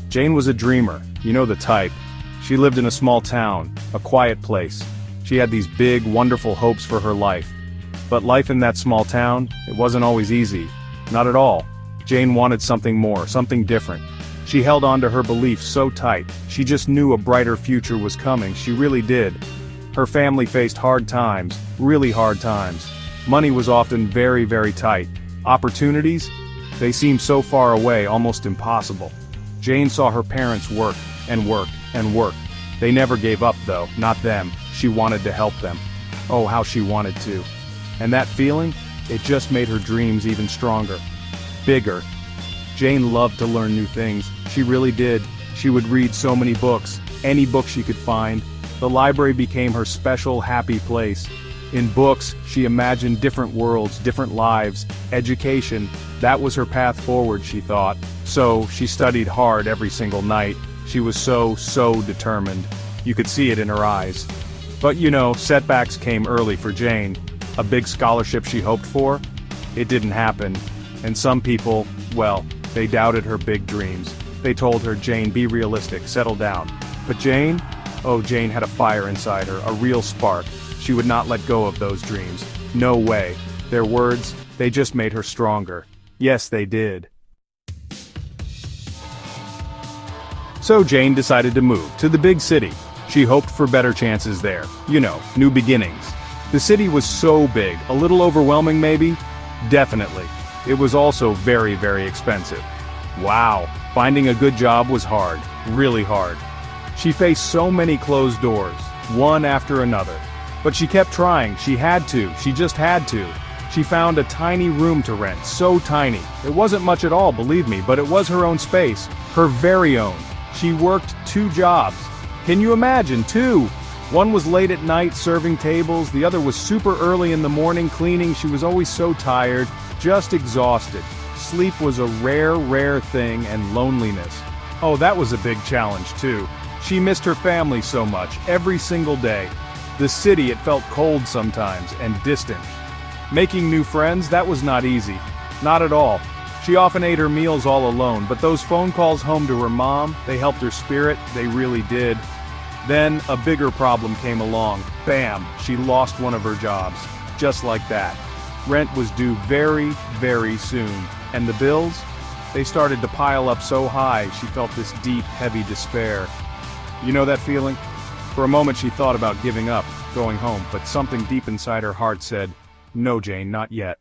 Jane was a dreamer, you know the type. She lived in a small town, a quiet place. She had these big, wonderful hopes for her life. But life in that small town, it wasn't always easy. Not at all. Jane wanted something more, something different. She held on to her beliefs so tight, she just knew a brighter future was coming, she really did. Her family faced hard times, really hard times. Money was often very, very tight. Opportunities? They seemed so far away, almost impossible. Jane saw her parents work, and work, and work. They never gave up though, not them. She wanted to help them. Oh, how she wanted to. And that feeling? It just made her dreams even stronger. Bigger. Jane loved to learn new things. She really did. She would read so many books, any book she could find. The library became her special, happy place. In books, she imagined different worlds, different lives, education. That was her path forward, she thought. So, she studied hard every single night. She was so determined. You could see it in her eyes. But you know, setbacks came early for Jane. A big scholarship she hoped for? It didn't happen. And some people, well, they doubted her big dreams. They told her, Jane, be realistic, settle down. But Jane? Oh, Jane had a fire inside her, a real spark. She would not let go of those dreams. No way. Their words, they just made her stronger. Yes, they did. So Jane decided to move to the big city. She hoped for better chances there. You know, new beginnings. The city was so big, a little overwhelming maybe? Definitely. It was also very, very expensive. Wow, finding a good job was hard, really hard. She faced so many closed doors, one after another. But she kept trying, she had to, she just had to. She found a tiny room to rent, so tiny. It wasn't much at all, believe me, but it was her own space, her very own. She worked 2 jobs. Can you imagine, 2? One was late at night serving tables, the other was super early in the morning cleaning. She was always so tired, just exhausted. Sleep was a rare thing, and loneliness. Oh, that was a big challenge too. She missed her family so much, every single day. The city, it felt cold sometimes, and distant. Making new friends, that was not easy. Not at all. She often ate her meals all alone, but those phone calls home to her mom, they helped her spirit, they really did. Then, a bigger problem came along. Bam! She lost one of her jobs. Just like that. Rent was due very, very soon. And the bills? They started to pile up so high, she felt this deep, heavy despair. You know that feeling? For a moment she thought about giving up, going home, but something deep inside her heart said, no, Jane, not yet.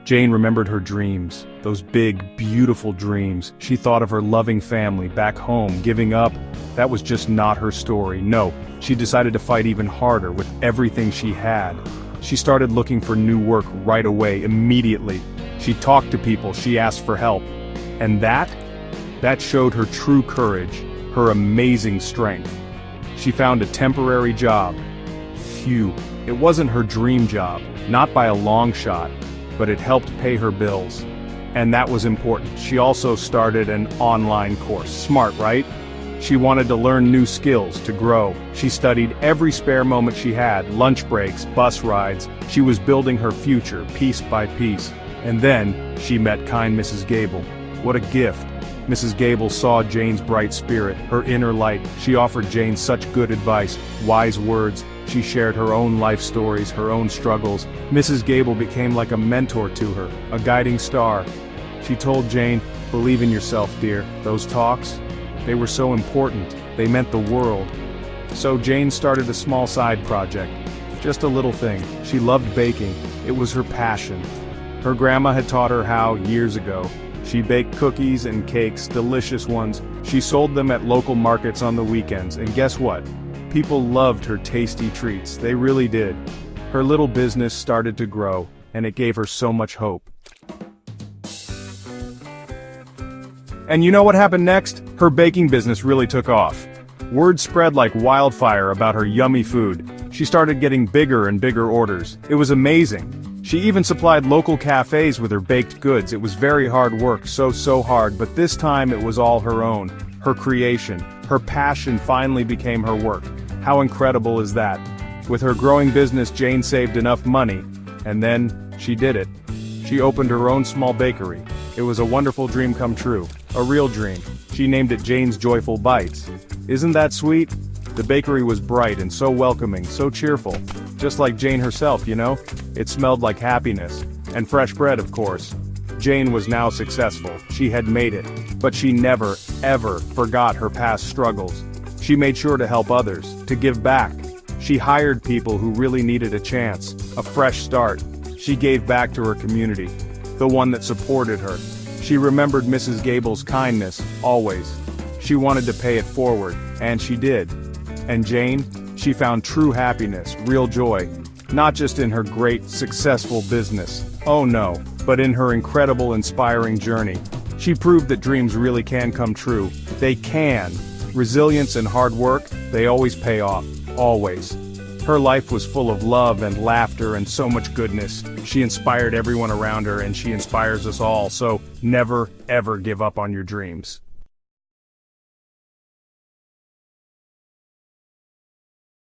Jane remembered her dreams, those big, beautiful dreams. She thought of her loving family back home. Giving up, that was just not her story. No, she decided to fight even harder with everything she had. She started looking for new work right away, immediately. She talked to people, she asked for help. And that showed her true courage, her amazing strength. She found a temporary job. Phew, it wasn't her dream job, not by a long shot. But it helped pay her bills. And that was important. She also started an online course. Smart, right? She wanted to learn new skills, to grow. She studied every spare moment she had, lunch breaks, bus rides. She was building her future, piece by piece. And then, she met kind Mrs. Gable. What a gift. Mrs. Gable saw Jane's bright spirit, her inner light. She offered Jane such good advice, wise words. She shared her own life stories, her own struggles. Mrs. Gable became like a mentor to her, a guiding star. She told Jane, believe in yourself, dear. Those talks, they were so important. They meant the world. So Jane started a small side project. Just a little thing. She loved baking. It was her passion. Her grandma had taught her how years ago. She baked cookies and cakes, delicious ones. She sold them at local markets on the weekends, and guess what? People loved her tasty treats, they really did. Her little business started to grow, and it gave her so much hope. And you know what happened next? Her baking business really took off. Word spread like wildfire about her yummy food. She started getting bigger and bigger orders. It was amazing. She even supplied local cafes with her baked goods. It was very hard work, so hard, but this time it was all her own. Her creation, her passion finally became her work. How incredible is that? With her growing business, Jane saved enough money, and then she did it. She opened her own small bakery. It was a wonderful dream come true. A real dream. She named it Jane's Joyful Bites. Isn't that sweet? The bakery was bright and so welcoming, so cheerful. Just like Jane herself, you know? It smelled like happiness. And fresh bread, of course. Jane was now successful. She had made it. But she never, ever forgot her past struggles. She made sure to help others, to give back. She hired people who really needed a chance, a fresh start. She gave back to her community, the one that supported her. She remembered Mrs. Gable's kindness, always. She wanted to pay it forward, and she did. And Jane, she found true happiness, real joy, not just in her great, successful business. Oh no, but in her incredible, inspiring journey. She proved that dreams really can come true. They can. Resilience and hard work, they always pay off. Always. Her life was full of love and laughter and so much goodness. She inspired everyone around her and she inspires us all, so never, ever give up on your dreams.